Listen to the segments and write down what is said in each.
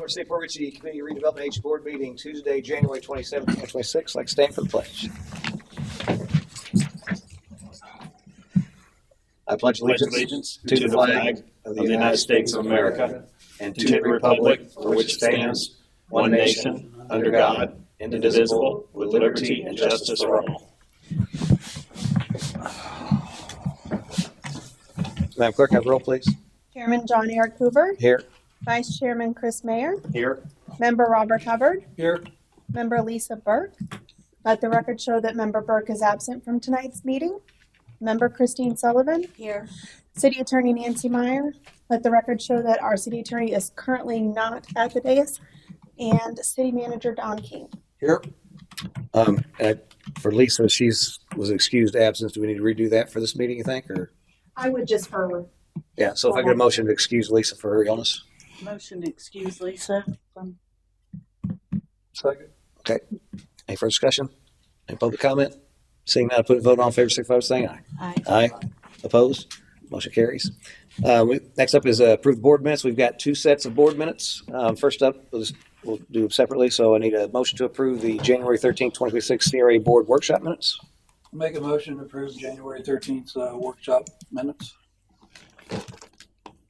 Welcome to State Fort Ritchie Community Redevelopment Agency Board meeting Tuesday, January 27, 2026. I'd like to stand for the pledge. I pledge allegiance to the flag of the United States of America and to the republic for which stands one nation under God, indivisible, with liberty and justice for all. Madam Clerk, have a roll, please. Chairman John Eric Hoover. Here. Vice Chairman Chris Mayer. Here. Member Robert Hubbard. Here. Member Lisa Burke. Let the record show that Member Burke is absent from tonight's meeting. Member Christine Sullivan. Here. City Attorney Nancy Meyer. Let the record show that our City Attorney is currently not at the dais. And City Manager Don King. Here. For Lisa, she was excused absence. Do we need to redo that for this meeting, you think? Or I would just for. yeah, so if I get a motion to excuse Lisa for her illness. Motion to excuse Lisa from. Second. Okay. Any further discussion? Any public comment? Seeing none, put a vote on in favor, signify by saying aye. Aye. Aye. Opposed? Motion carries. Next up is approved board minutes. We've got two sets of board minutes. First up, we'll do them separately. So I need a motion to approve the January 13th, 2026 CRA board workshop minutes. Make a motion to approve January 13th workshop minutes.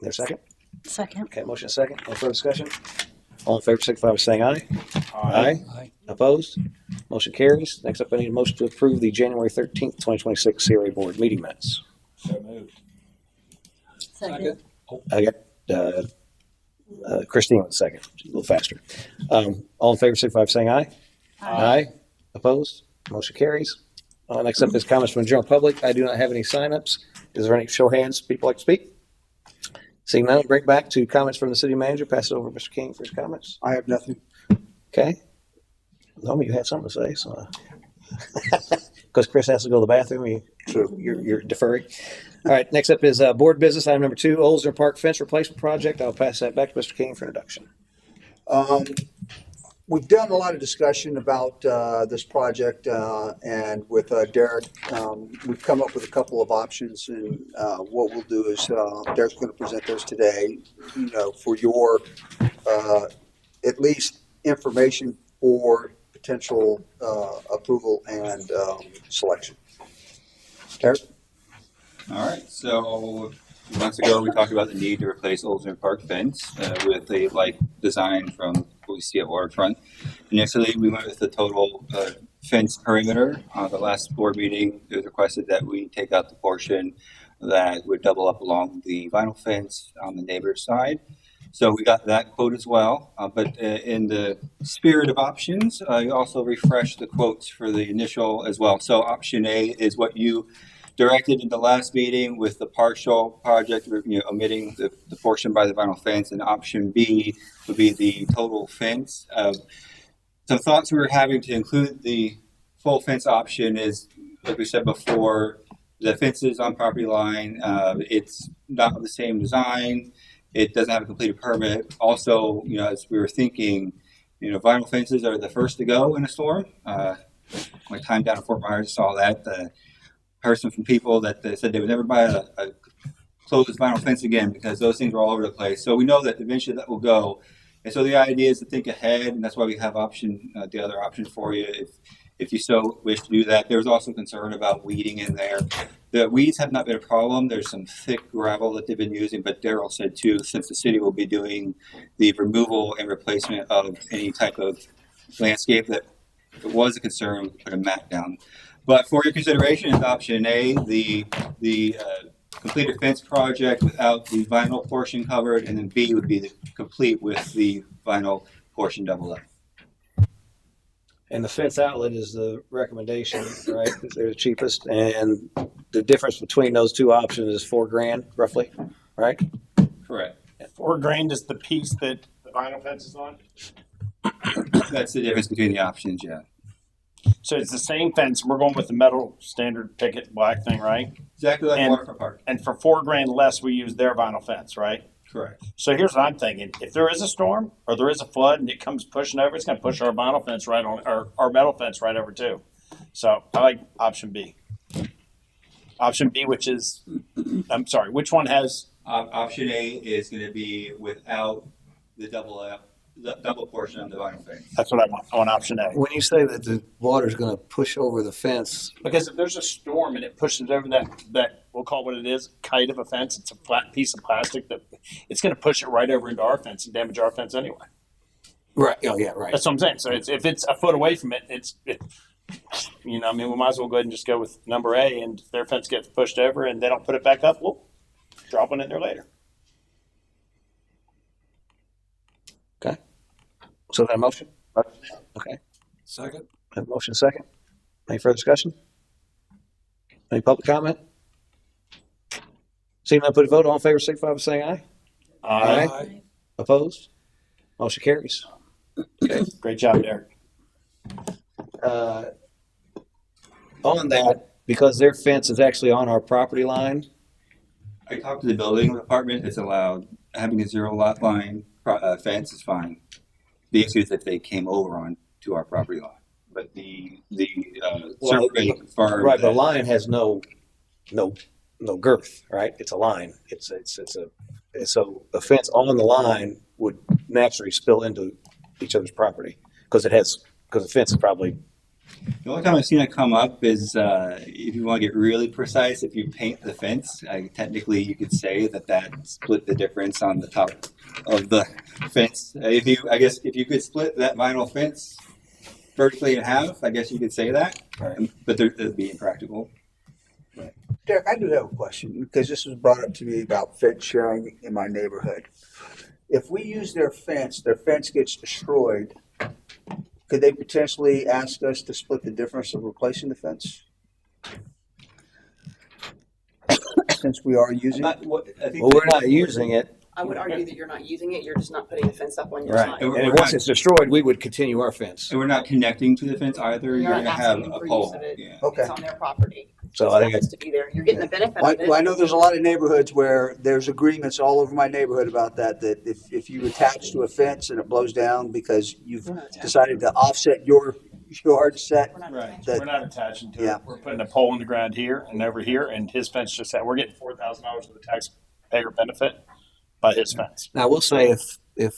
There a second? Second. Okay, motion second. Any further discussion? All in favor, signify by saying aye. Aye. Opposed? Motion carries. Next up, I need a motion to approve the January 13th, 2026 CRA board meeting minutes. So moved. Second. I got Christine with a second. She's a little faster. All in favor, signify by saying aye. Aye. Opposed? Motion carries. Next up is comments from the general public. I do not have any signups. Is there any show of hands people like to speak? Seeing none, bring it back to comments from the city manager. Pass it over to Mr. King for his comments. I have nothing. Okay. Normally you have something to say, so because Chris has to go to the bathroom, you're deferring. All right. Next up is board business. Item number 2, Oelsner Park fence replacement project. I'll pass that back to Mr. King for introduction. We've done a lot of discussion about this project, and with Derek, we've come up with a couple of options. And what we'll do is Derek's going to present those today, for your at least information for potential approval and selection. Derek? All right. So months ago, we talked about the need to replace Oelsner Park fence with a like design from what we see at Waterfront. Initially, we went with the total fence perimeter. On the last board meeting, it was requested that we take out the portion that would double up along the vinyl fence on the neighbor's side. So we got that quote as well. But in the spirit of options, I also refreshed the quotes for the initial as well. So option A is what you directed in the last meeting with the partial project, omitting the portion by the vinyl fence, and option B would be the total fence. Some thoughts we were having to include the full fence option is, like we said before, the fence is on property line. It's not the same design. It doesn't have a completed permit. Also, as we were thinking, vinyl fences are the first to go in a storm. My time down in Fort Myers saw that. Person from people that said they would never buy a closed vinyl fence again because those things are all over the place. So we know that eventually that will go. And so the idea is to think ahead, and that's why we have the other option for you if you so wish to do that. There's also concern about weeding in there. The weeds have not been a problem. There's some thick gravel that they've been using, but Daryl said too, since the city will be doing the removal and replacement of any type of landscape, that if it was a concern, we could put a mat down. But for your consideration is option A, the completed fence project without the vinyl portion covered, and then B would be the complete with the vinyl portion double up. And the fence outlet is the recommendation, right? Because they're the cheapest, and the difference between those two options is $4,000 roughly, right? Correct. $4,000 is the piece that the vinyl fence is on. That's the difference between the options, yeah. So it's the same fence. We're going with the metal standard picket black thing, right? Exactly like And- Waterfront Park. And for $4,000 less, we use their vinyl fence, right? Correct. So here's what I'm thinking: if there is a storm or there is a flood and it comes pushing over, it's going to push our vinyl fence right on, or our metal fence right over too. So I like option B. Option B, which is, I'm sorry, which one has? Option A is going to be without the double up the double portion of the vinyl fence. That's what I want. I want option A. When you say that the water's gonna push over the fence, Because if there's a storm and it pushes over that we'll call what it is, kite of a fence, it's a flat piece of plastic that it's going to push it right over into our fence and damage our fence anyway. right, oh, yeah, right. That's what I'm saying. So if it's a foot away from it, we might as well go ahead and just go with number A, and if their fence gets pushed over and they don't put it back up, we'll drop one in there later. Okay. So that motion? Okay. Second. Have a motion second. Any further discussion? Any public comment? Seeing none, put a vote. All in favor, signify by saying aye. Aye. Opposed? Motion carries. Great job, Derek. On that, because their fence is actually on our property line, I talked to the building department. It's allowed. Having a zero lot line fence is fine. The issue is if they came over on to our property line. But the survey confirmed right, the that- line has no girth, right? It's a line. So a fence on the line would naturally spill into each other's property because the fence is probably. The only time I've seen it come up is if you want to get really precise, if you paint the fence, technically you could say that split the difference on the top of the fence. If you could split that vinyl fence vertically in half, I guess you could say that, but it'd be impractical. Derek, I do have a question because this was brought up to me about fence sharing in my neighborhood. If we use their fence gets destroyed, could they potentially ask us to split the difference of replacing the fence? Since we are using it? Well, we're not using it, I would argue that you're not using it, you're just not putting the fence up on your right? side. And once it's destroyed, we would continue our fence. And we're not connecting to the fence either. You're You're going to not have asking a for use pole. of it. Yeah. Okay. It's on their property. So It I think happens to be there. You're getting the benefit Well, of it. I know there's a lot of neighborhoods where there's agreements all over my neighborhood about that if you attach to a fence and it blows down because you've decided to offset your yard set, We're not Right. That- We're not attaching to Yeah. it. We're putting a pole in the ground here and over here, and his fence just that. We're getting $4,000 of the taxpayer benefit by his fence. Now, we'll say if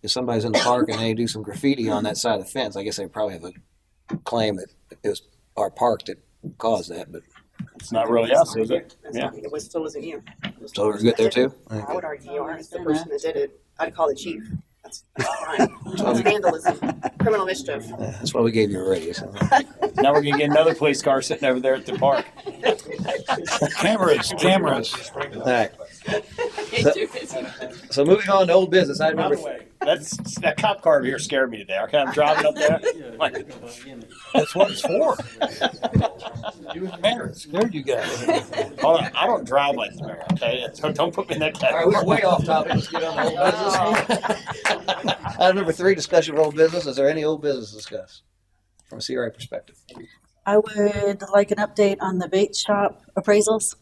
somebody's in the park and they do some graffiti on that side of the fence, I guess they probably have a claim that it was our park that caused that. But It's not really us, is it? That's Yeah. not- It still wasn't you. It was so we're good there too. I would argue you are the person that did it. I'd call the chief. That's crime. Vandalism, criminal mischief. That's why we gave you a raise. Now we're gonna get another police car sitting over there at the park. Cameras. All right. He's too busy. So moving on to old business. Item By number the way, that cop car over here scared me today. Okay, I'm driving up there. Like, That's what it's for. You and the mayor scared you guys. hold on, I don't drive like the mayor. Okay, so don't put me in that All right, we're category. way off topic. Let's get on to old business. Item number 3, discussion of old business. Is there any old business to discuss from a CRA perspective? I would like an update on the bait shop appraisals.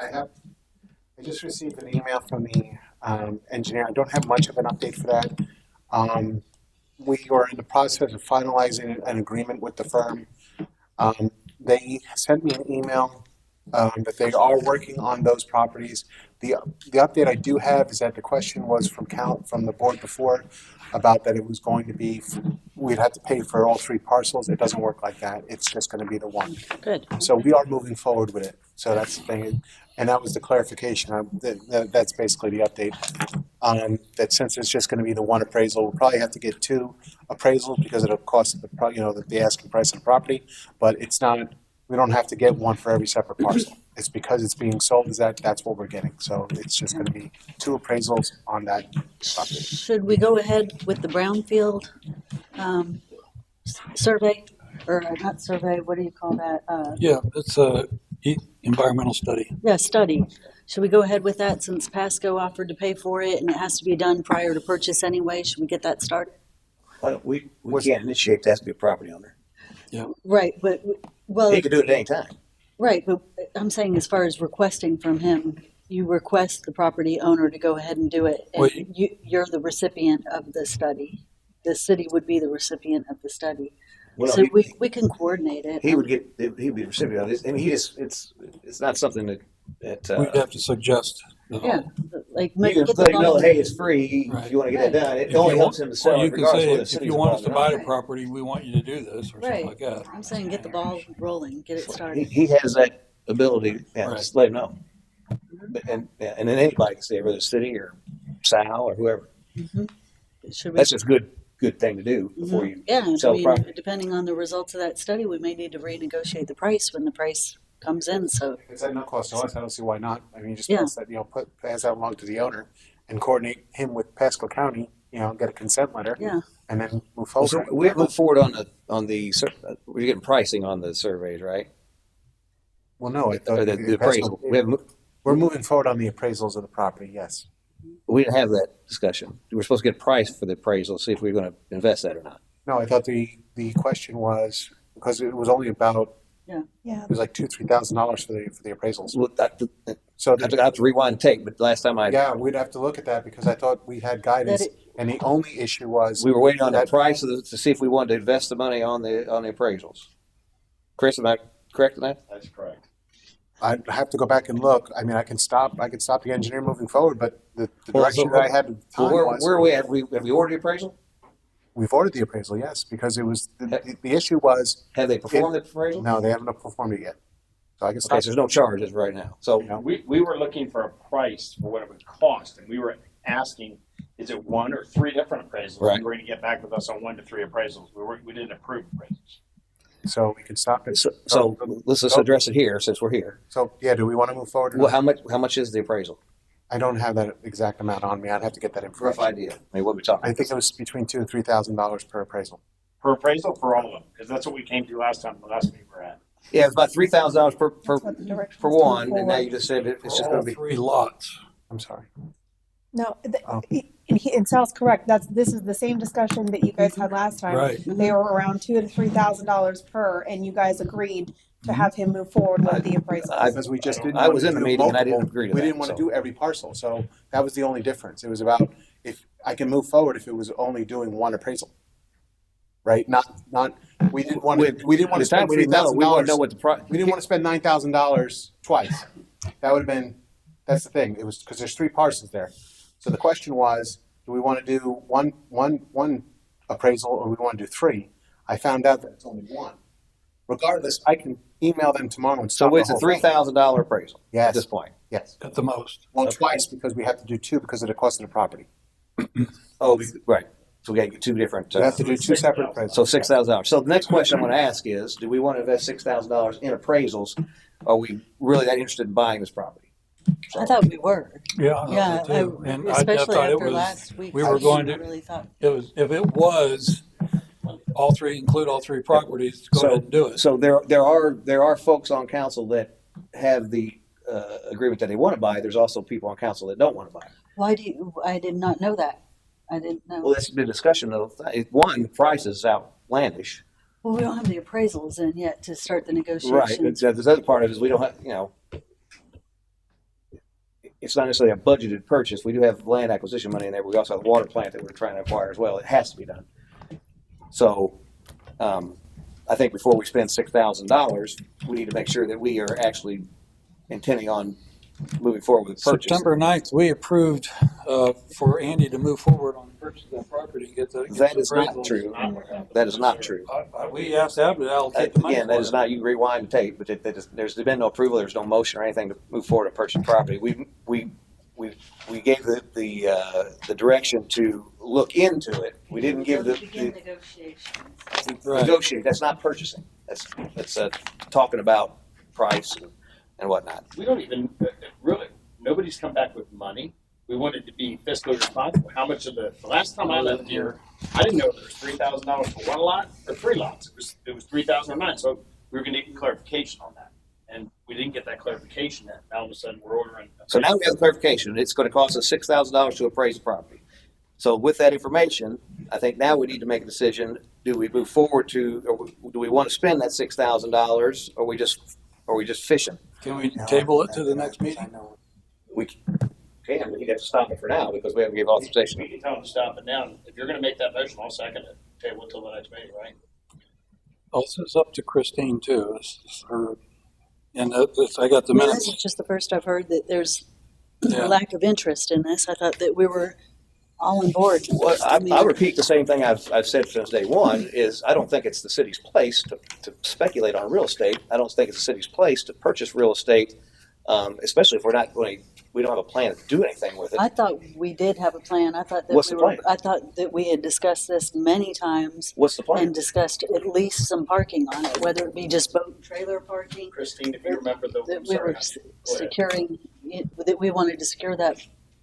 I just received an email from the engineer. I don't have much of an update for that. We are in the process of finalizing an agreement with the firm. They sent me an email that they are working on those properties. The update I do have is that the question was from the board before about that it was going to be, we'd have to pay for all 3 parcels. It doesn't work like that. It's just going to be the one. Good. So we are moving forward with it. So that's the thing. And that was the clarification. That's basically the update. That since it's just going to be the one appraisal, we'll probably have to get 2 appraisals because of the cost of the asking price of the property. But it's not, we don't have to get one for every separate parcel. It's because it's being sold, that's what we're getting. So it's just going to be 2 appraisals on that property. Should we go ahead with the brownfield survey? Or not survey, what do you call that? Yeah, it's a environmental study. Yeah, study. Should we go ahead with that since Pasco offered to pay for it and it has to be done prior to purchase anyway? Should we get that started? Well, we can't initiate. That has to be a property owner. Right, but, well, He could do it at any time. right, but I'm saying as far as requesting from him, you request the property owner to go ahead and do it. Well, And you're the recipient of the study. The city would be the recipient of the study. Well, So we can coordinate it. he would be the recipient of this. I mean, it's not something that It, We'd have to suggest. Yeah, like you can get the let him know, ball. hey, it's free if you want to get it Right. done. It If you only want- helps him to sell Or it you can regardless say, whether the if city's you want us to involved or buy the Right. property, we want you to do this, or something Right. like that. I'm saying get the ball rolling, get it not. started. He has that ability, yeah, Right. just let him know. And then anybody can say, whether it's city or Sal or whoever. Should we? That's just good thing to do before you Yeah, I sell mean, property. depending on the results of that study, we may need to renegotiate the price when the price comes in, so. If it's at no cost to us, I don't see why not. I mean, you just Yeah. pass that, pass that along to the owner and coordinate him with Pasco County, get a consent letter. Yeah. And then move Well, forward. so we move forward we're getting pricing on the surveys, right? Well, no, I thought Or the appraisal. We're moving forward on the appraisals of the property, yes. We didn't have that discussion. We're supposed to get a price for the appraisal, see if we're going to invest that or not. No, I thought the question was, because it was only about, Yeah. it was like $2,000-3,000 for the appraisals. Well, So I have to rewind and take, but last time yeah, we'd have to look at that because I thought we had guidance, That and the only issue was we were waiting on the that- price to see if we wanted to invest the money on the appraisals. Chris, am I correct in that? That's correct. I'd have to go back and look. I mean, I can stop the engineer moving forward, but the Well, direction so that I had at the time Well, was where are we at? Have we ordered the appraisal? we've ordered the appraisal, yes, because it was the issue was Have they performed the appraisal? no, they haven't performed it yet. So I can Okay, stop. so there's no charges right now. So We were looking for a price for what it would cost, and we were asking, is it one or three different appraisals? Right. You were gonna get back with us on 1 to 3 appraisals. We didn't approve appraisals. So we can stop it. so let's just address it here since we're here. So yeah, do we want to move forward? Or Well, not? how much is the appraisal? I don't have that exact amount on me. I'd have to get that Rough information. idea. I mean, what are we talking? I think it was between $2,000 and $3,000 per appraisal. Per appraisal for all of them, because that's what we came to last time, the last meeting we were at. Yeah, it's about $3,000 per That's what the direction for was going one, and now forward. you just said it's just All going to be. 3 lots. I'm sorry. No, Oh. and Sal's correct. This is the same discussion that you guys had last time. Right. They were around $2,000 to $3,000 per, and you guys agreed to have him move forward with the appraisal. Because we just didn't. I was want in to the do meeting and I didn't multiple- agree to We that, didn't want to so. do every parcel, so that was the only difference. It was about if I can move forward if it was only doing one appraisal, right? Not. We didn't want to. We didn't want to At the time, spend we didn't know. We want to know $3,000. what the price. We didn't want to spend $9,000 twice. That would have been. That's the thing. It was because there's 3 parcels there. So the question was, do we want to do one appraisal or we want to do 3? I found out that it's only 1. Regardless, I can email them tomorrow and stop So it's the a whole thing. $3,000 appraisal Yes. at this point. Yes. At the most. Well, twice because we have to do 2 because of the cost of the property. Oh, right. So we got to get 2 different. We have to do 2 separate appraisals. So $6,000. So the next question I'm going to ask is, do we want to invest $6,000 in appraisals? Are we really that interested in buying this property? I thought we were. Yeah. I Yeah, did too. And I especially thought it after was, last week. we were going to, Really thought, it was, if it was include all 3 properties, go ahead and do it. So there are folks on council that have the agreement that they want to buy. There's also people on council that don't want to buy. I did not know that. I didn't know. Well, that's the discussion of one. The price is outlandish, Well, we don't have the appraisals in yet to start the right? negotiations. But the other part of it is we don't have it's not necessarily a budgeted purchase. We do have land acquisition money in there. We also have a water plant that we're trying to acquire as well. It has to be done. So, I think before we spend $6,000, we need to make sure that we are actually intending on moving forward with the purchase. September 9th, we approved for Andy to move forward on the purchase of that property. That is not true. That is not true. We asked Abby to allocate the money. Again, that for is it. not, you can rewind the tape, but there's been no approval, there's no motion or anything to move forward to purchase property. We gave the direction to look into it. We didn't give Begin the negotiations. Right. negotiate, that's not purchasing. That's talking about price and whatnot. We don't even, really, nobody's come back with money. We wanted to be fiscally responsible. How much of the last time I left here, I didn't know there was $3,000 for 1 lot or 3 lots. It was 3,009. So we were going to get clarification on that. And we didn't get that clarification yet. Now all of a sudden we're ordering. So now we have clarification. It's going to cost us $6,000 to appraise the property. So with that information, I think now we need to make a decision. Do we move forward or do we want to spend that $6,000 or are we just fishing? Can we table it to the next meeting? We can, but you have to stop it for now because we haven't given authorization. We can tell them to stop it now. If you're going to make that motion, I'll second it. Table until the next meeting, right? Also, it's up to Christine too. It's her And I got the I mean, minutes. this is just the first I've heard that there's Yeah. a lack of interest in this. I thought that we were all on board. Well, I mean, I repeat the same thing I've said since day one, is I don't think it's the city's place to speculate on real estate. I don't think it's the city's place to purchase real estate, especially if we don't have a plan to do anything with it. I thought we did have a plan. I thought that What's the plan? I thought that we had discussed this many times What's the plan? and discussed at least some parking on it, whether it be just boat and trailer parking. Christine, if you remember the, That I'm we sorry, were go ahead. securing, that we wanted to secure that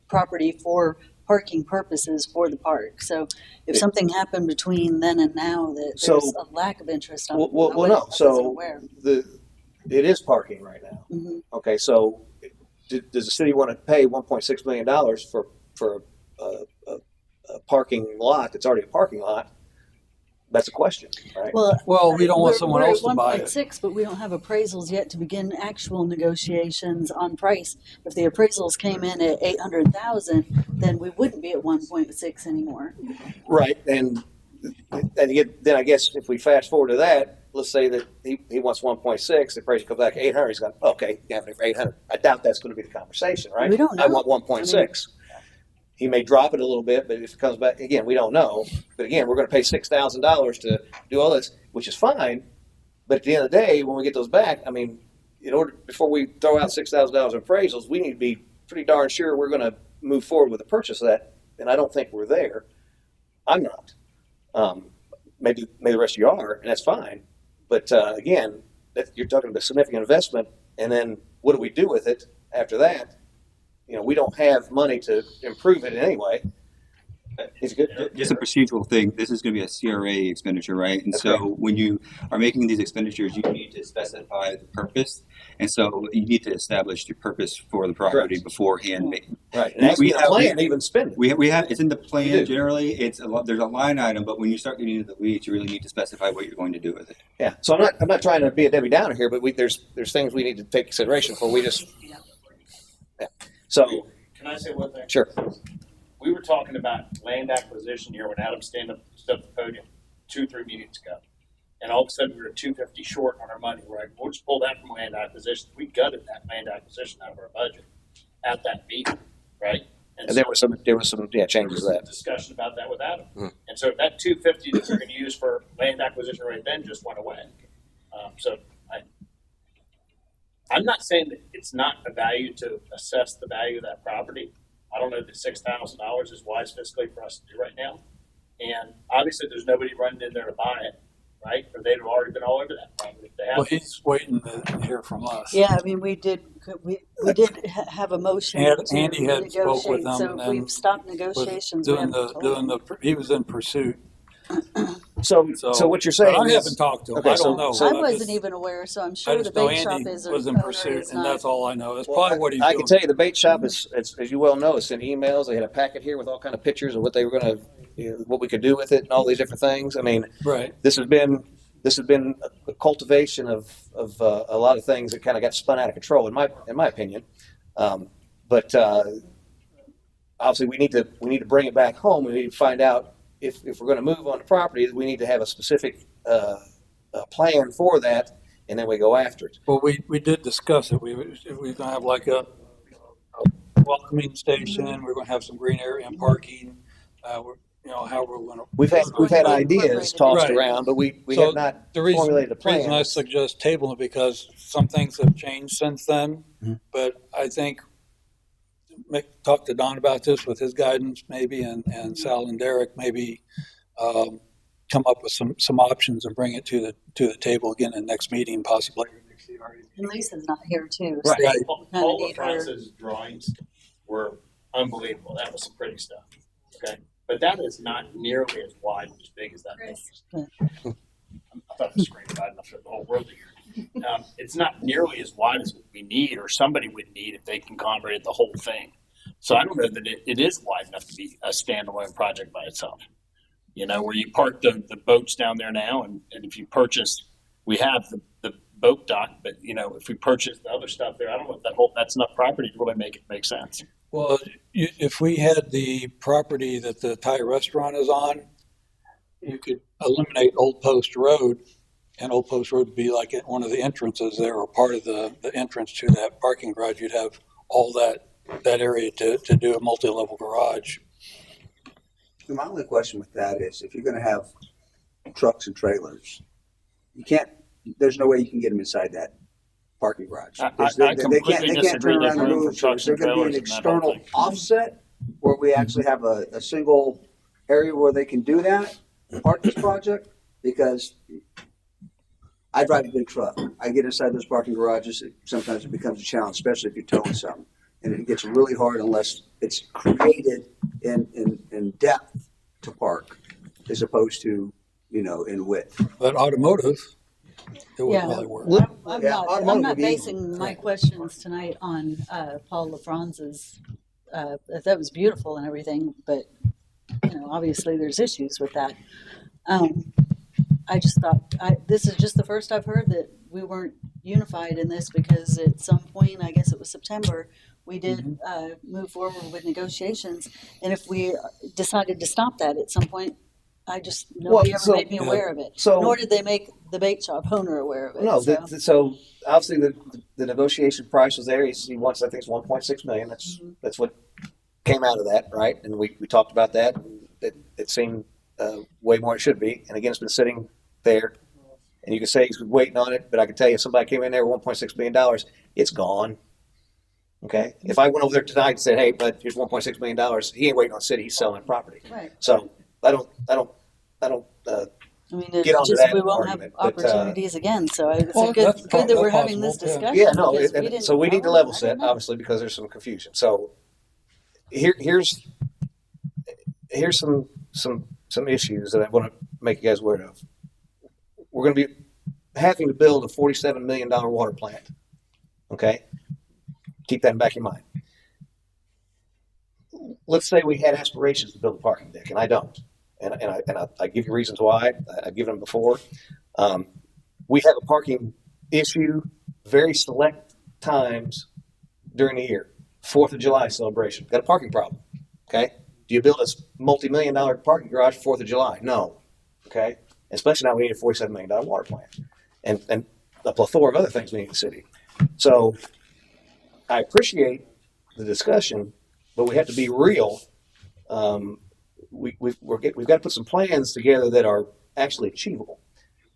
property for parking purposes for the park. So if something happened between then and now that So- there's a lack of interest, Well, I no. wasn't So aware. it is parking right now. Mhm. Okay, so does the city want to pay $1.6 million for a parking lot that's already a parking lot? That's a question, right? Well, we don't want we're- someone we're else at to buy it. 1.6, but we don't have appraisals yet to begin actual negotiations on price. If the appraisals came in at 800,000, then we wouldn't be at 1.6 anymore. Right, and again, then I guess if we fast forward to that, let's say that he wants 1.6, the appraisal comes back at 800, he's going, okay, you have it for 800. I doubt that's going to be the conversation, right? We don't I know. want 1.6. He may drop it a little bit, but if it comes back, again, we don't know. But again, we're going to pay $6,000 to do all this, which is fine. But at the end of the day, when we get those back, I mean, before we throw out $6,000 in appraisals, we need to be pretty darn sure we're going to move forward with the purchase of that. And I don't think we're there. I'm not. Maybe the rest of you are, and that's fine. But again, you're talking about a significant investment, and then what do we do with it after that? We don't have money to improve it in any way. It's good. Just a procedural thing. This is going to be a CRA expenditure, right? And That's so correct. when you are making these expenditures, you need to specify the purpose. And so you need to establish your purpose for the property Correct. beforehand. Right. And We actually, the have- plan to even spend it. We have it's in the We do. plan generally. There's a line item, but when you start getting into the weeds, you really need to specify what you're going to do with it. Yeah. So I'm not trying to be a Debbie Downer here, but there's things we need to take consideration for. We just. Yeah. So Can I say one thing? sure. We were talking about land acquisition here when Adam stood up at the podium 2-3 meetings ago. And all of a sudden we were 250 short on our money. We're like, we'll just pull that from land acquisition. We gutted that land acquisition out of our budget at that meeting, right? And there was some changes to that. Discussion about that with Adam. Hmm. And so that 250 that we're going to use for land acquisition right then just went away. I'm not saying that it's not a value to assess the value of that property. I don't know that $6,000 is wise fiscally for us to do right now. And obviously there's nobody running in there to buy it, right? Or they'd have already been all over that property if they Well, have. he's waiting to hear from us. Yeah, I mean, we did have a motion Andy to had spoke with negotiate, them, so and then we've stopped Was negotiations. We haven't told he was in pursuit. So what you're saying But I is, haven't talked to him. Okay, I don't know. I I wasn't just- even aware, so I'm I sure the just know bake shop Andy is. was in owner pursuit, is and not- that's all I know. That's probably what he's I doing. can tell you the bait shop is, as you well know, it's in emails. They had a packet here with all kind of pictures of what they were going to, what we could do with it, and all these different things. I mean, Right. this has been a cultivation of a lot of things that kind of got spun out of control, in my opinion. But obviously, we need to bring it back home. We need to find out if we're going to move on the property, we need to have a specific plan for that, and then we go after it. Well, we did discuss it. We're going to have like a welcoming station. We're going to have some green area and parking. How we're going to. We've had ideas tossed Right. around, but we So have not the reason, formulated a plan. reason I suggest tabling it because some things have changed since then. Mhm. But I think talk to Don about this with his guidance maybe, and Sal and Derek maybe come up with some options and bring it to the table again in the next meeting, possibly. And Lisa's not here too. Right. So Right. we kinda Paul need her. LaFrance's drawings were unbelievable. That was some pretty stuff. Okay. But that is not nearly as wide and as big as that thing. I thought it was screened wide enough for the whole world to hear. It's not nearly as wide as we need or somebody would need if they conglomerated the whole thing. So I don't know that it is wide enough to be a standalone project by itself. Where you park the boats down there now, and if you purchase, we have the boat dock, but if we purchase the other stuff there, I don't know if that's enough property to really make it make sense. Well, if we had the property that the Thai restaurant is on, you could eliminate Old Post Road And Old Post Road would be like at one of the entrances there, or part of the entrance to that parking garage. You'd have all that area to do a multi-level garage. My only question with that is, if you're gonna have trucks and trailers, you can't, there's no way you can get them inside that parking garage. I They completely can't disagree. turn There's around and room for move. So trucks is there and gonna be an trailers in that whole external thing. offset where we actually have a single area where they can do that, park this project? Because I drive a big truck. I get inside those parking garages, sometimes it becomes a challenge, especially if you're towing something. And it gets really hard unless it's created in depth to park, as opposed to, in width. But automotive, it wouldn't Yeah. really work. I'm Yeah, not, automotive I'm would not be basing easy. my questions tonight on Paul LaFrance's, that was beautiful and everything, but, obviously there's issues with that. I just thought, this is just the first I've heard that we weren't unified in this, because at some point, I guess it was September, we did move forward with negotiations. And if we decided to stop that at some point, nobody ever so- made me aware of it. So- Nor did they make the bait shop owner aware of it. No, so. so obviously the negotiation price was there. He wants, I think it's 1.6 million. That's what came out of that, right? And we talked about that. It seemed way more than it should be. And again, it's been sitting there. And you can say he's waiting on it, but I can tell you, if somebody came in there with $1.6 million, it's gone. Okay? If I went over there tonight and said, hey, but here's $1.6 million, he ain't waiting on the city, he's selling property. Right. So I don't I mean, it's get onto just that we won't argument, have but, opportunities again. So it's Well, good, that's good that we're possible, having this yeah. discussion. yeah, no, because so we need to know. level I set, didn't know. obviously, because there's some confusion. So here's some issues that I want to make you guys aware of. We're going to be having to build a $47 million water plant. Okay? Keep that in the back of your mind. Let's say we had aspirations to build a parking deck, and I don't. And I give you reasons why. I've given them before. We have a parking issue very select times during the year. 4th of July celebration. Got a parking problem. Okay? Do you build a multi-million-dollar parking garage for 4th of July? No. Okay? Especially now we need a $47 million water plant. And a plethora of other things we need in the city. So I appreciate the discussion, but we have to be real. We've got to put some plans together that are actually achievable.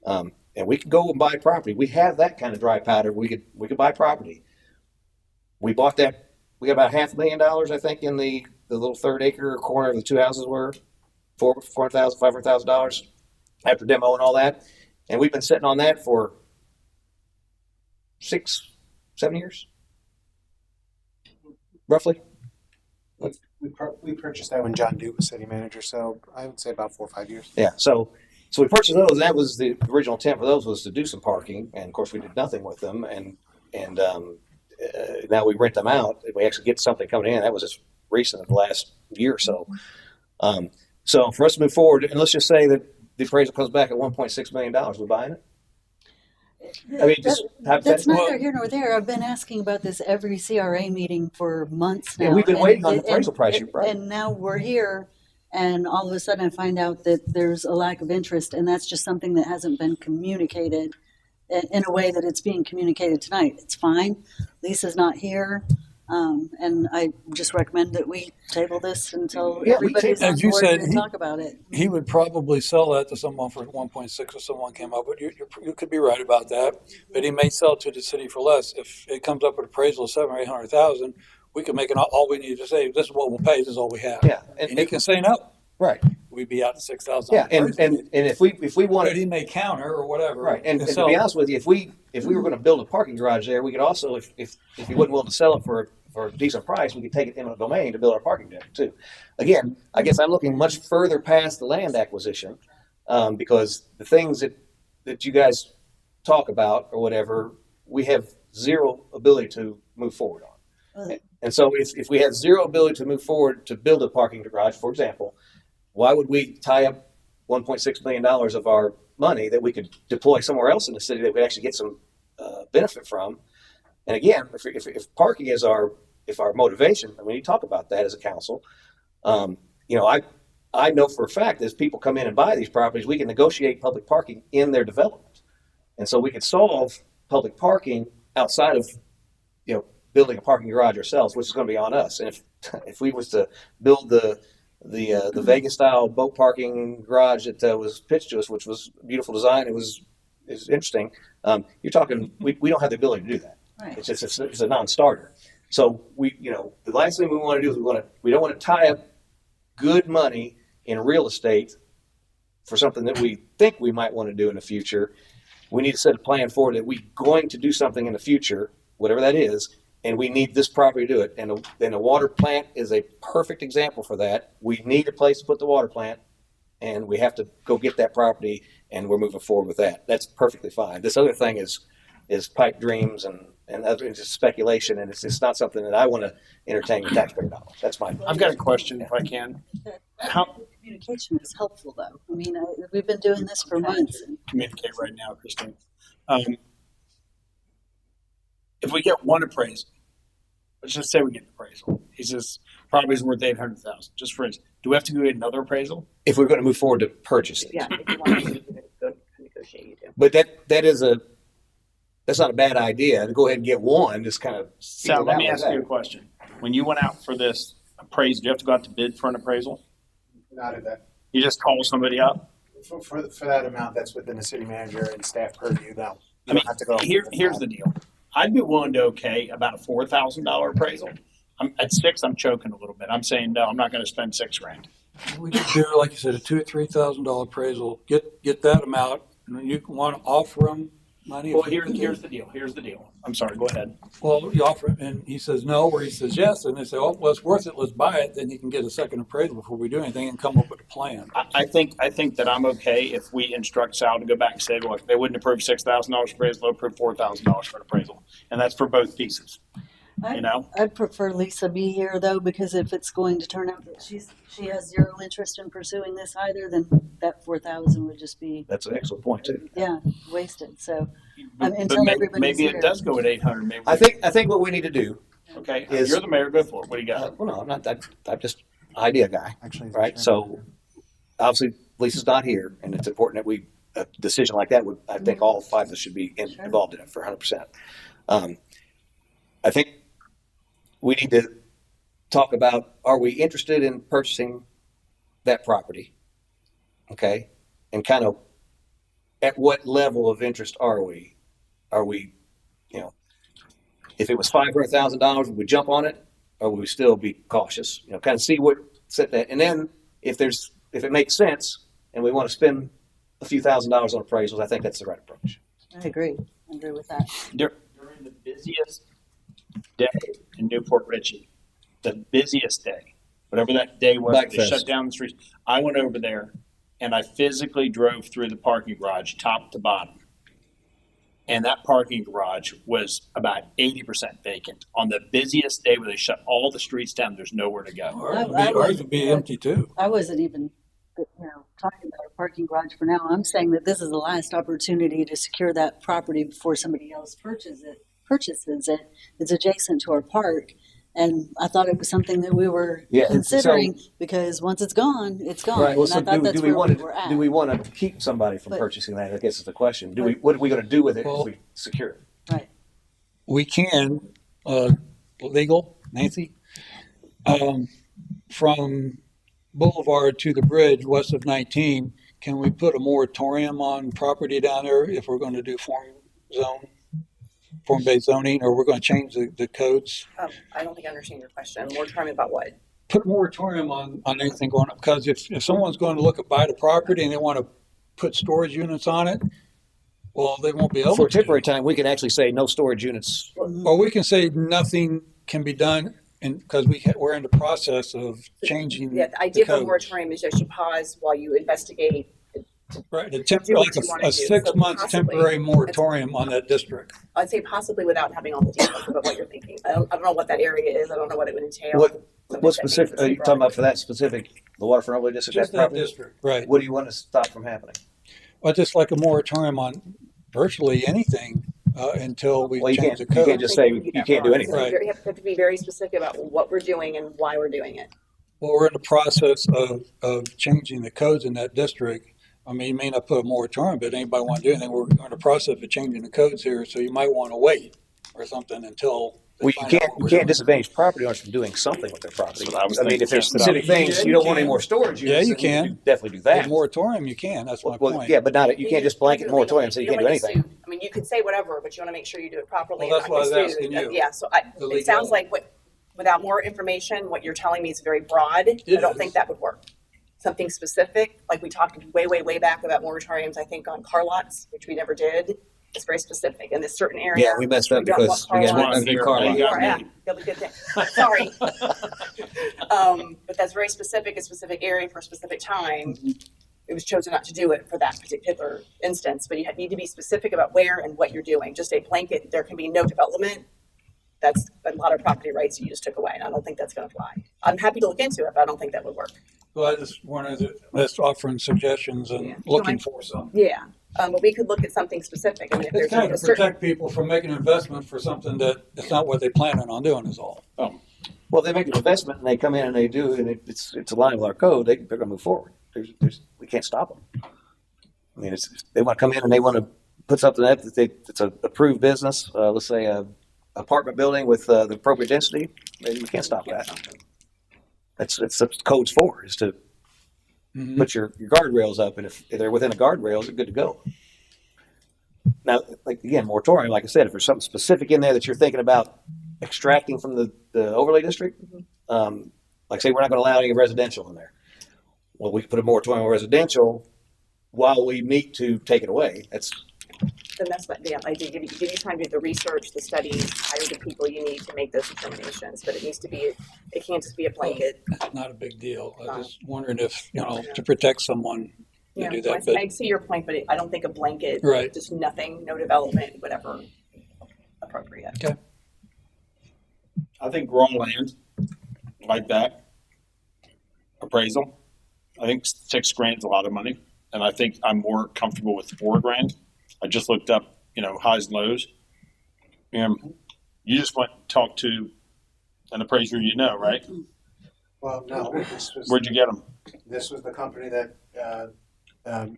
And we can go and buy property. We have that kind of dry powder. We could buy property. We bought that. We got about $500,000, I think, in the little third acre corner of the two houses were $400,000, $500,000 after demo and all that. And we've been sitting on that for 6-7 years, roughly. We purchased that when John Duke was city manager, so I would say about 4 or 5 years. Yeah. So we purchased those. And that was the original intent for those, was to do some parking, and of course we did nothing with them. And now we rent them out. We actually get something coming in. That was just recent, in the last year or so. So for us to move forward, and let's just say that the appraisal comes back at $1.6 million, we buying it? I mean, just That's hypothetically. neither here nor there. I've been asking about this every CRA meeting for months now. Yeah, we've been and- waiting on the and- appraisal price, you're right. And now we're here, and all of a sudden I find out that there's a lack of interest, and that's just something that hasn't been communicated in a way that it's being communicated tonight. It's fine. Lisa's not here. And I just recommend that we table this until Yeah, we everybody's table- on As you board said, to talk about it. He would probably sell that to someone for 1.6 if someone came up, but you could be right about that. But he may sell it to the city for less. If it comes up with appraisal of 700,000 or 800,000, we can make it all we need to say. This is what we'll pay. This is all we have. Yeah, and he can say no. Right. We'd be out to 6,000. Yeah, and if we but wanted, he may counter or whatever. right, and to sell be it. honest with you, if we were going to build a parking garage there, we could also, if he wasn't willing to sell it for a decent price, we could take it in a domain to build our parking deck too. Again, I guess I'm looking much further past the land acquisition, because the things that you guys talk about or whatever, we have zero ability to move forward on. And so if we had zero ability to move forward to build a parking garage, for example, why would we tie up $1.6 million of our money that we could deploy somewhere else in the city that we'd actually get some benefit from? And again, if parking is our motivation, and we need to talk about that as a council. I know for a fact as people come in and buy these properties, we can negotiate public parking in their development. And so we could solve public parking outside of, building a parking garage ourselves, which is going to be on us. And if we was to build the Vegas style boat parking garage that was pitched to us, which was a beautiful design, it's interesting. You're talking, we don't have the ability to do that. Right. It's a non-starter. So the last thing we want to do is we don't want to tie up good money in real estate for something that we think we might want to do in the future. We need to set a plan for that we're going to do something in the future, whatever that is, and we need this property to do it. And a water plant is a perfect example for that. We need a place to put the water plant, and we have to go get that property, and we're moving forward with that. That's perfectly fine. This other thing is pipe dreams and other, it's just speculation, and it's not something that I want to entertain with taxpayer dollars. That's my. I've got a question if I can. How Communication is helpful, though. I mean, we've been doing this for months. communicate right now, Christine? If we get one appraisal, let's just say we get an appraisal. He says property's worth $800,000. Just for instance, do we have to go get another appraisal? If we're going to move forward to purchase it. Yeah, if you want to go negotiate, you do. But that's not a bad idea to go ahead and get one. Just kind of. Sal, let me ask you a question. When you went out for this appraisal, do you have to go out to bid for an appraisal? Not at that, You just call somebody up? for that amount, that's within the city manager and staff purview, no. I You mean, don't have to go. here's the deal. I'd be willing to okay about a $4,000 appraisal. At $6,000, I'm choking a little bit. I'm saying, no, I'm not going to spend $6,000. We could do, like you said, a $2,000 or $3,000 appraisal, get that amount, and then you want to offer them money. Well, here's the deal. Here's the deal. I'm sorry, go ahead. Well, you offer it, and he says no, or he says yes, and they say, oh, well, it's worth it, let's buy it, then you can get a second appraisal before we do anything and come up with a plan. I think that I'm okay if we instruct Sal to go back and say, look, they wouldn't approve $6,000 appraisal, they'll approve $4,000 for an appraisal. And that's for both pieces. I'd prefer Lisa be here, though, because if it's going to turn out that she has zero interest in pursuing this either, then that 4,000 would just be, That's an excellent point too. wasted. So But until everybody's maybe here. it does go at 800. Maybe I think what we need to do. Okay, is- you're the mayor. Go for it. What do you got? Well, no, I'm not. I'm just idea guy. Actually, Right. So obviously Lisa's not here, and it's important that a decision like that would. I think all five of us should be Sure. involved in it for 100%. I think we need to talk about: are we interested in purchasing that property? Okay, and kind of at what level of interest are we? Are we, if it was $500,000, would we jump on it, or would we still be cautious? Kind of see what set that, and then if it makes sense, and we want to spend a few $1,000s on appraisals, I think that's the right approach. I agree with that. During the busiest day in Newport Richey, the busiest day, whatever that day was, they Blackfest. shut down the streets. I went over there and I physically drove through the parking garage top to bottom. And that parking garage was about 80% vacant. On the busiest day where they shut all the streets down, there's nowhere to go. Ours would be empty too. I wasn't even, talking about a parking garage for now. I'm saying that this is the last opportunity to secure that property before somebody else purchases it. It's adjacent to our park. And I thought it was something that we were considering because once it's gone, it's gone. Right. Well, and so I thought that's do we where want we were to at. do we want to keep somebody from But- purchasing that? I guess is the question. What are we going to do with it if we secure it? Right. We can, legal, Nancy, from Boulevard to the bridge west of 19, can we put a moratorium on property down there if we're going to do form-based zoning, or we're going to change the codes? I don't think I understand your question. More tell me about what? Put a moratorium on anything going up, because if someone's going to look at buy the property and they want to put storage units on it, well, they won't be able For a to. temporary time, we can actually say no storage units. Or we can say nothing can be done, and because we're in the process of changing. Yeah, the idea of a codes. moratorium is just you pause while you investigate. Right, do what like you wanna a do. So 6 months possibly- temporary moratorium on that district. I'd say possibly without having all the details about what you're thinking. I don't know what that area is. I don't know what it would entail. What specific are you talking about for that specific, the waterfront overlay district? Just that property? district, right. What do you want to stop from happening? Well, just like a moratorium on virtually anything until we Well, you change can't, the you code. can't just say you can't do anything. Right. You have to be very specific about what we're doing and why we're doing it. Well, we're in the process of changing the codes in that district. I mean, you may not put a moratorium, but anybody want to do anything, we're in the process of changing the codes here, so you might want to wait or something until. they Well, you find out can't, what you we're can't doing. disadvantage property owners from doing something with their property. That's what I was I mean, thinking. if there's Yeah. specific things, you don't want any more storage Yeah, units, you then you can. can definitely do With that. moratorium, you can, that's my Well, point. yeah, but not, you can't just blanket do it moratorium and legally. say you can't do don't wanna get anything. sued. I mean, you could say whatever, but you want to make sure you do it properly. Well, and that's not what I was get sued. asking you. Yeah, so The it sounds legality. like without more information, what you're telling me is very broad. I It don't is. think that would work. Something specific, like we talked way back about moratoriums, I think on car lots, which we never did. It's very specific in this certain area. Yeah, we messed up don't want because car we got lots. a new car They lot. got Or, me. yeah, that was a good thing. Sorry. But that's very specific, a specific area for a specific time. It was chosen not to do it for that particular instance, but you need to be specific about where and what you're doing. Just a blanket, there can be no development. That's a lot of property rights you just took away, and I don't think that's gonna fly. I'm happy to look into it, but I don't think that would work. Well, I just wanted to, just offering suggestions Yeah. and looking for some. Yeah, but we could look at something specific. I mean, if It's there's kind a of to certain. protect people from making an investment for something that it's not what they planning on doing is all. Well, if they make an investment and they come in and they do, and it's aligned with our code, they're gonna move forward. We can't stop them. I mean, they wanna come in and they wanna put something up it's an approved business, let's say a apartment building with, the appropriate density, maybe we can't stop that. That's what code's for, is to Mhm. put your guardrails up, and if they're within the guardrails, they're good to go. Now, like, again, moratorium, like I said, if there's something specific in there that you're thinking about extracting from the overlay district, like say we're not gonna allow any residential in there. Well, we can put a moratorium on residential while we meet to take it away. Then that's what the idea, give you time to do the research, the studies, hire the people you need to make those determinations, but it needs to be, it can't just be a blanket. It's not a big deal. I was just wondering if, to protect someone, you Yeah, do that, I see your point, but I don't think a blanket, Right. just nothing, no development, whatever appropriate. I think wrong land like that appraisal. I think $6,000 is a lot of money, and I think I'm more comfortable with $4,000. I just looked up, highs and lows. And you just went and talked to an appraiser, right? Well, no, this was, Where'd you get them? this was the company that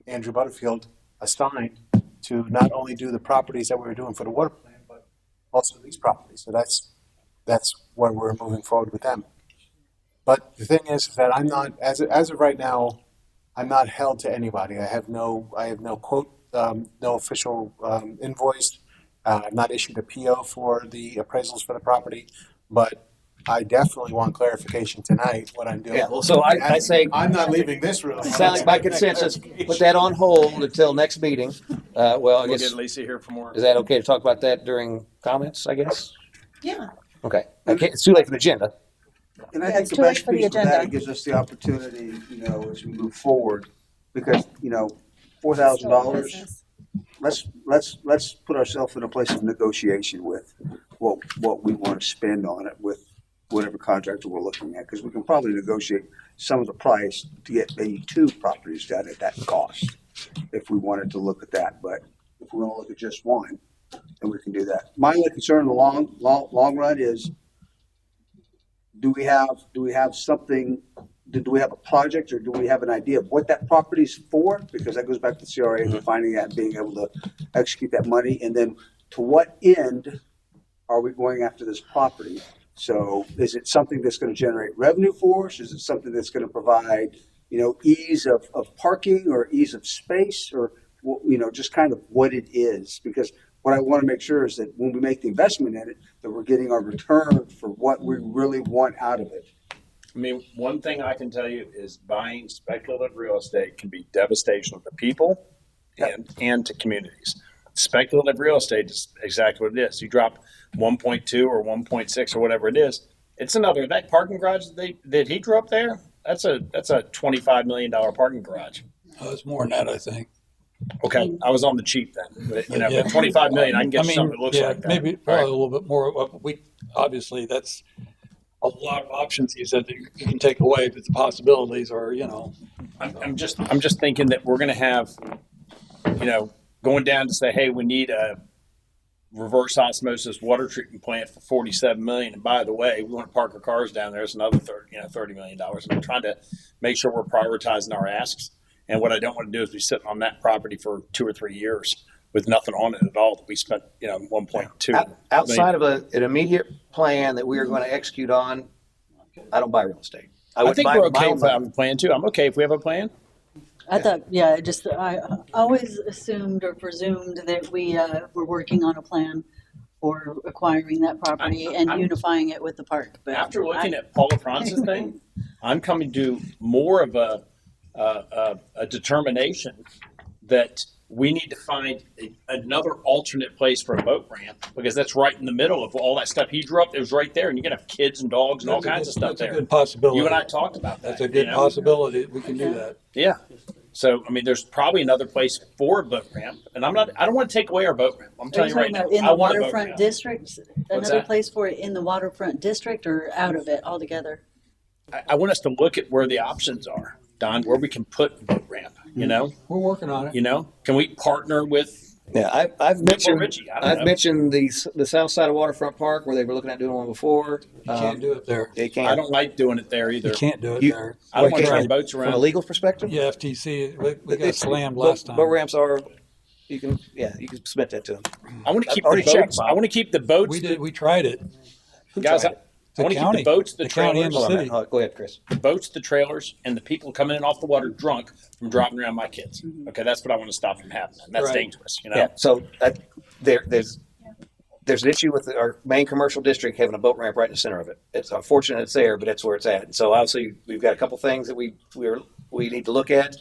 Andrew Butterfield assigned to not only do the properties that we were doing for the water plant, but also these properties. So that's where we're moving forward with them. But the thing is that I'm not, as of right now, I'm not held to anybody. I have no quote, no official invoice. I've not issued a PO for the appraisals for the property, but I definitely want clarification tonight what I'm doing. Yeah, well, so I say, I'm not leaving this room. sound like by consensus, put that on hold until next meeting. Well, I We'll guess, get Lisa here for more. is that okay to talk about that during comments, I guess? Yeah. Okay, it's too late for the agenda. And I Yeah, think it's the too late best for the piece of that, agenda. it gives us the opportunity, as we move forward, because, $4,000, let's put ourselves in a place of negotiation with what we want to spend on it with whatever contractor we're looking at, because we can probably negotiate some of the price to get maybe 2 properties done at that cost, if we wanted to look at that. But if we want to look at just one, then we can do that. My only concern in the long run is, do we have something, do we have a project, or do we have an idea of what that property's for? Because that goes back to CRA and defining that and being able to execute that money. And then to what end are we going after this property? So is it something that's going to generate revenue for us? Is it something that's going to provide, ease of parking or ease of space, or, just kind of what it is? Because what I want to make sure is that when we make the investment in it, that we're getting our return for what we really want out of it. I mean, one thing I can tell you is buying speculative real estate can be devastation to people and to communities. Speculative real estate is exactly what it is. You drop 1.2 or 1.6 or whatever it is. It's that parking garage that he drew up there. That's a $25 million parking garage. It's more than that, I think. Okay, I was on the cheap then. But, Yeah. but 25 million, I can get something that looks yeah, like that. Maybe All probably right. a little bit more. Obviously that's a lot of options he said that you can take away, but the possibilities are, I'm just thinking that we're going to have, going down to say, hey, we need a reverse osmosis water treatment plant for 47 million. And by the way, we want to park our cars down there. It's another $30 million. And I'm trying to make sure we're prioritizing our asks And what I don't want to do is be sitting on that property for 2 or 3 years with nothing on it at all that we spent, 1.2. Outside of an immediate plan that we are going to execute on, I don't buy real estate. I would think buy we're my okay own if money. I have a plan too. I'm okay if we have a plan. I thought, I always assumed or presumed that we were working on a plan for acquiring that property and I'm- unifying it with the park. But After looking at Paula Francis thing, I'm coming to more of a determination that we need to find another alternate place for a boat ramp, because that's right in the middle of all that stuff he drew up. It was right there, and you're gonna have kids and dogs and all kinds of stuff That's a there. good possibility. You and I talked about that. That's a good possibility. We can do that. Yeah. So I mean, there's probably another place for a boat ramp, and I don't want to take away our boat ramp. I'm Are telling you you right talking now, about in I the want a boat waterfront ramp. district? Another that? place for it in the waterfront district or out of it altogether? I want us to look at where the options are, Don, where we can put a boat ramp. We're working on it. Can we partner with? Yeah, I've mentioned Richie, I don't I've know. mentioned the south side of Waterfront Park where they were looking at doing one before. You can't do it there. They can't. I don't like doing it there either. You can't do it You- there. I don't want to Why turn can't- boats From a around. legal perspective, Yeah, FTC, we got It's- slammed boat- last time. Boat ramps are. You can submit that to them. I want to keep I've already the boats. checked, Bob. I want to keep the boats. We tried it. Guys, tried it? I want to keep county. the boats, the The county and trailers, the city. Go ahead, Chris. the boats, the trailers, and the people coming in off the water drunk from driving around my kids. Okay, that's what I want to stop from happening. That's Right. dangerous. Yeah. So there's an issue with our main commercial district having a boat ramp right in the center of it. It's unfortunate it's there, but that's where it's at. And so obviously we've got a couple things that we need to look at.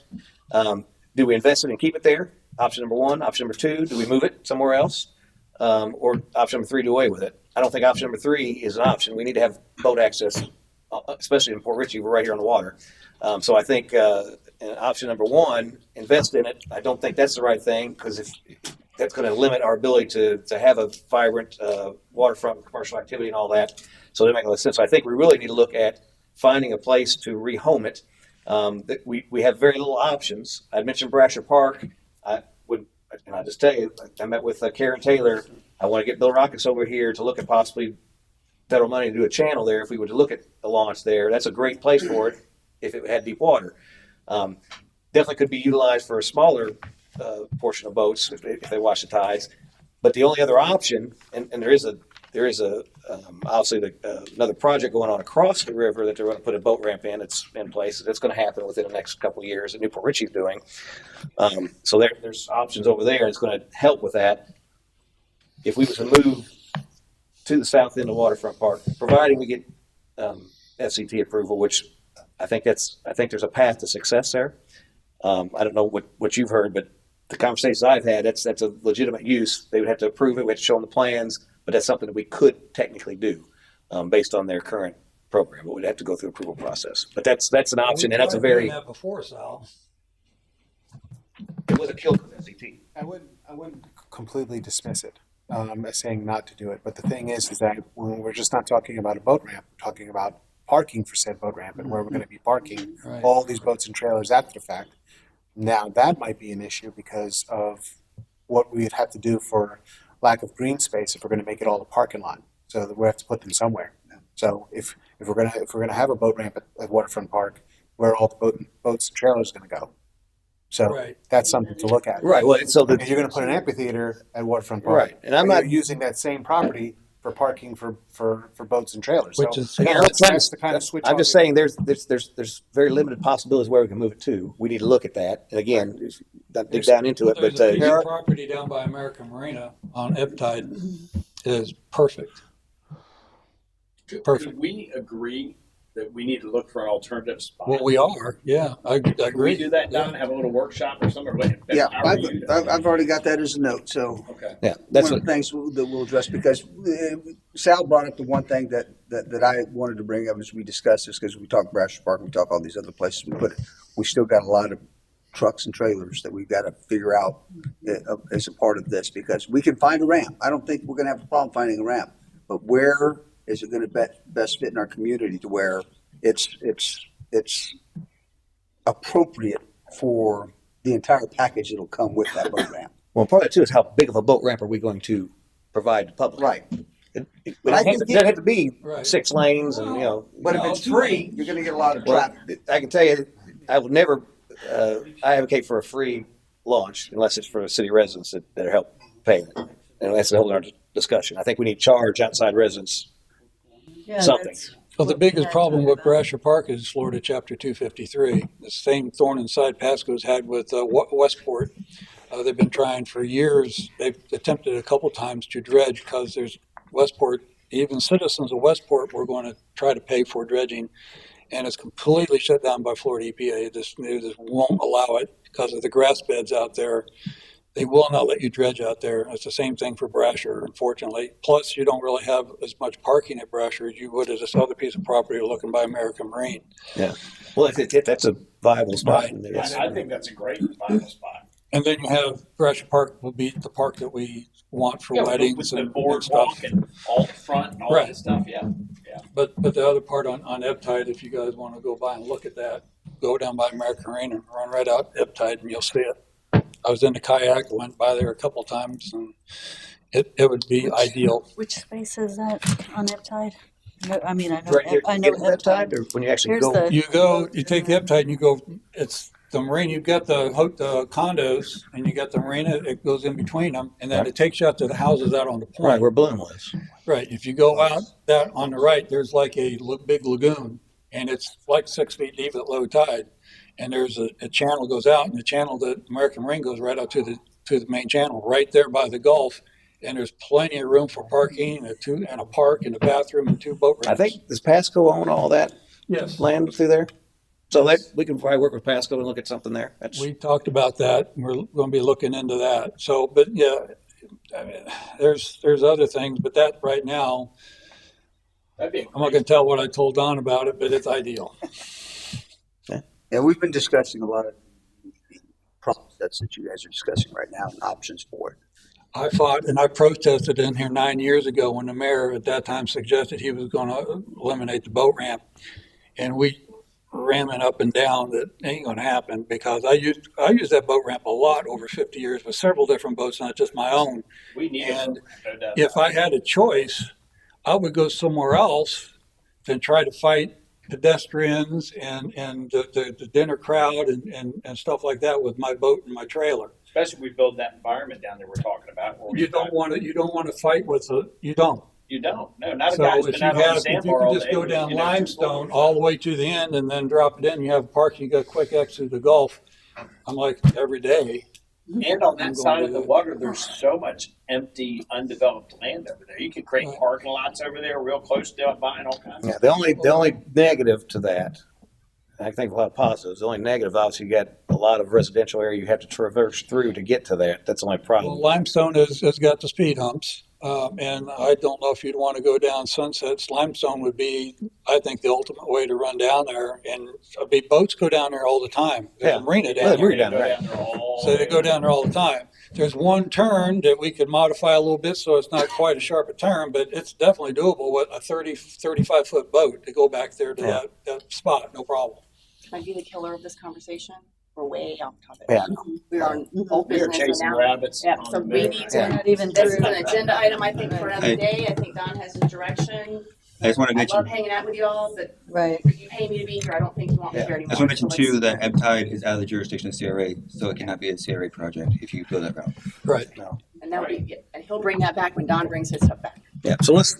Do we invest in it and keep it there? Option number one. Option number two, do we move it somewhere else? Or option number three, do away with it. I don't think option number three is an option. We need to have boat access, especially in Port Richey. We're right here on the water. So I think option number one, invest in it. I don't think that's the right thing, because if that's going to limit our ability to have a vibrant waterfront commercial activity and all that. So that makes a lot of sense. So I think we really need to look at finding a place to rehome it. That we have very little options. I mentioned Brasher Park. And I just tell you, I met with Karen Taylor. I want to get Bill Rockets over here to look at possibly federal money to do a channel there. If we were to look at a launch there, that's a great place for it if it had deep water. Definitely could be utilized for a smaller portion of boats if they watch the tides. But the only other option, and there is obviously another project going on across the river that they're going to put a boat ramp in. It's in place. It's going to happen within the next couple of years that Newport Richie's doing. So there's options over there. It's going to help with that. If we were to move to the south end of Waterfront Park, providing we get FCT approval, which I think there's a path to success there. I don't know what you've heard, but the conversations I've had, that's a legitimate use. They would have to approve it. We have to show them the plans, but that's something that we could technically do based on their current program. But we'd have to go through the approval process. But that's an option, and that's a very. That before, Sal. It was a kill with FCT. I wouldn't completely dismiss it as saying not to do it. But the thing is that when we're just not talking about a boat ramp, we're talking about parking for said boat ramp and where we're going to be parking Right. all these boats and trailers after the fact. Now that might be an issue because of what we'd have to do for lack of green space if we're going to make it all a parking lot. So that we have to put them somewhere. So if we're gonna have a boat ramp at Waterfront Park, where are all the boats and trailers going to go? So Right. that's something to look at. Right. Well, so And you're going to put an amphitheater at Waterfront Park. Right. And I'm you're not using that same property for parking for boats and trailers. Which so is- Again, I'm not trying that's to- the kind of switch. I'm just saying there's very limited possibilities where we can move it to. We need to look at that. And again, dig down into it. There's But a piece of property down by American Marina on Eptide is perfect. Perfect. Could we agree that we need to look for an alternative spot? Well, we are. Yeah, I Can we agree. do that, Don? Have a little workshop or something? Yeah, How are you? I've already got that as a note, so. Okay. yeah, that's one of the things that we'll address, because Sal brought up the one thing that I wanted to bring up as we discussed this, because we talk Brasher Park, we talk all these other places, but we still got a lot of trucks and trailers that we've got to figure out as a part of this, because we can find a ramp. I don't think we're going to have a problem finding a ramp, but where is it going to best fit in our community to where it's appropriate for the entire package that'll come with that boat ramp? well, part of it too is how big of a boat ramp are we going to provide to public? Right. But I it can doesn't have to be Right. 6 lanes and But if it's free, you're going to get a lot of Well, traffic. I can tell you, I will never I advocate for a free launch unless it's for city residents that are help paying it. And that's a whole other discussion. I think we need to charge outside residents Yeah, something. that's Well, the what we biggest had problem talked with about. Brasher Park is Florida Chapter 253. The same thorn inside Pasco's had with Westport. They've been trying for years. They've attempted a couple times to dredge because there's Westport, even citizens of Westport were going to try to pay for dredging, and it's completely shut down by Florida EPA. They just won't allow it because of the grass beds out there. They will not let you dredge out there. It's the same thing for Brasher, unfortunately. Plus, you don't really have as much parking at Brasher as you would at this other piece of property looking by American Marine. Yeah. Well, if that's a viable spot. Right. then it's- I think that's a great viable spot. And then you have Brasher Park will be the park that we want for Yeah, with weddings the and boardwalk stuff. and all the front and all Right. that stuff, yeah. But the other part on Eptide, if you guys want to go by and look at that, go down by American Marine and run right out Eptide and you'll see it. I was in the kayak, went by there a couple times, and it would be ideal. Which space is that on Eptide? No, I mean, I know, Right here, I know get that tide, or when you actually Here's go. the- You take the Eptide and you go, it's the marine, you've got the condos and you got the marina, it goes in between them, and then Right. it takes you out to the houses out on the Right, point. where Bloom was. Right, if you go out that on the right, there's like a big lagoon, and it's like 6 feet deep at low tide. And there's a channel goes out, and the channel that American Marine goes right out to the main channel, right there by the Gulf. And there's plenty of room for parking, and a park, and a bathroom, and 2 boat ramps. I think, does Pasco own all that Yes, land through there? So we can probably work with Pasco and look at something there. That's, we talked about that. We're going to be looking into that. So, but yeah, I mean, there's other things, but that right now, That'd be a I'm not going to tell what I told Don about it, but it's ideal. And we've been discussing a lot of problems that you guys are discussing right now and options for it. I fought and I protested in here 9 years ago when the mayor at that time suggested he was going to eliminate the boat ramp. And we ran it up and down that ain't going to happen because I used that boat ramp a lot over 50 years with several different boats, not just my own. We need And no doubt. If I had a choice, I would go somewhere else than try to fight pedestrians and the dinner crowd and stuff like that with my boat and my trailer. Especially if we build that environment down there we're talking about. Where You don't want to fight with you don't. You don't. No, not a So guy's if been you out on the have, if sandbar you all could just day go with, down you know, Limestone all the way to the end and then drop it in, you have a park, you got a quick exit to the Gulf. I'm like, every day. And on I'm that side going of the to- water, there's so much empty, undeveloped land over there. You could create Right. parking lots over there real close to it, buying all kinds of. yeah, the only negative to that, I think a lot of positives, the only negative, obviously, you got a lot of residential area you have to traverse through to get to that. That's the only Well, problem. Limestone has got the speed humps. And I don't know if you'd want to go down Sunsets. Limestone would be, I think, the ultimate way to run down there. And boats go down there all the time. There's Yeah. a marina Yeah, down the there. marina down there. Go down there all So they day. go down there all the time. There's one turn that we could modify a little bit so it's not quite a sharp a turn, but it's definitely doable with a 35-foot boat to go back there to Yeah. that spot, no problem. Can I be the killer of this conversation? We're way off topic. Yeah. We're on old We are business and chasing now. rabbits. Yeah, on so the we bed. need Yeah. to, Not even this is true. an agenda item, I think, for another Hey. day. I think Don has his direction. I just want to I love mention, hanging out with you all, but Right. if you pay me to be here, I don't think you want me here I anymore. just want to mention So too, let's- that Eptide is out of the jurisdiction of CRA, so it cannot be a CRA project if you go that route. Right. And that would be, and he'll bring that back when Don brings his stuff back. Yeah, so let's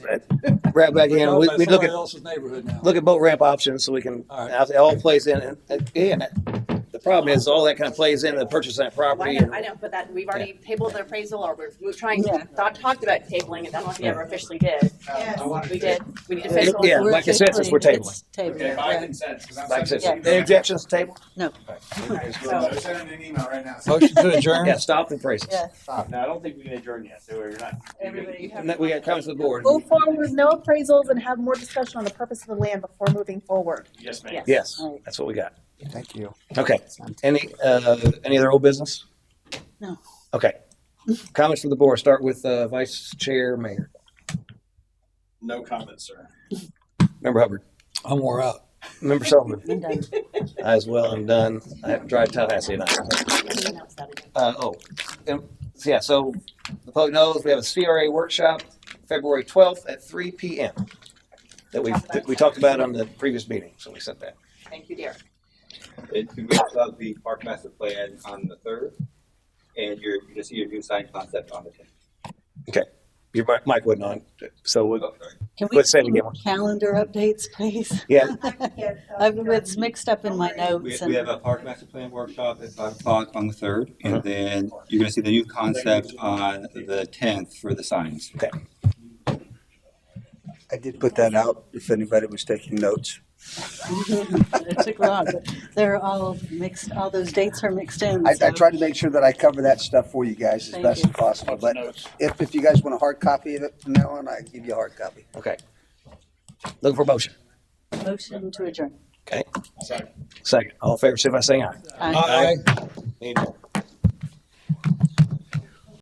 wrap back in. We look Somebody at else's neighborhood now. boat ramp options so we can, All right. it all plays in. And again, the problem is all that kind of plays into the purchase of that property. I know, but that, we've already tabled the appraisal, or we're trying Yeah. to, talked about tabling it. I don't know if we ever officially did. We did. We did Yeah, official. yeah, by consensus, we're tabling. It's tabling, Okay, by right. consent, 'cause I'm Like I said, sending any objections to table? No. So, Sending an email right now. Motion to adjourn? Yeah, stop and praise. Yeah. no, I don't think we can adjourn yet, so we're not. Everybody have. And then we got comments to the board. Move forward with no appraisals and have more discussion on the purpose of the land before moving forward. Yes, ma'am. Yes. Yes, All right. that's what we got. Thank you. Okay. Any other old business? No. Okay. Comments from the board. Start with Vice Chair Mayor. No comments, sir. Member Hubbard. I'm wore out. Member Sullivan. I'm done. I as well. I'm done. I have to drive to Tallahassee tonight. Yeah, so the public knows we have a CRA workshop February 12th at 3 p.m. that we talked about on the previous meeting, so we set that. Thank you, dear. And we also have the park master plan on the 3rd, and you're gonna see your new sign concept on the 10th. Okay. Your mic wasn't on, so we'll, Oh, sorry. Can we Let's say it do again. calendar updates, please? yeah, It's mixed up in my notes. We have a park master plan workshop at 5 o'clock on the 3rd, and then you're gonna see the new concept on the 10th for the signs. okay. I did put that out if anybody was taking notes. It took long, but they're all mixed, all those dates are mixed in. I so- tried to make sure that I cover that stuff for you guys as Thank best you. as possible, but Notes. if you guys want a hard copy of it from now on, I give you a hard copy. Okay. Looking for a motion. Motion to adjourn. Okay. Second. All in favor, signify by saying aye. Aye. Aye. Meeting adjourned.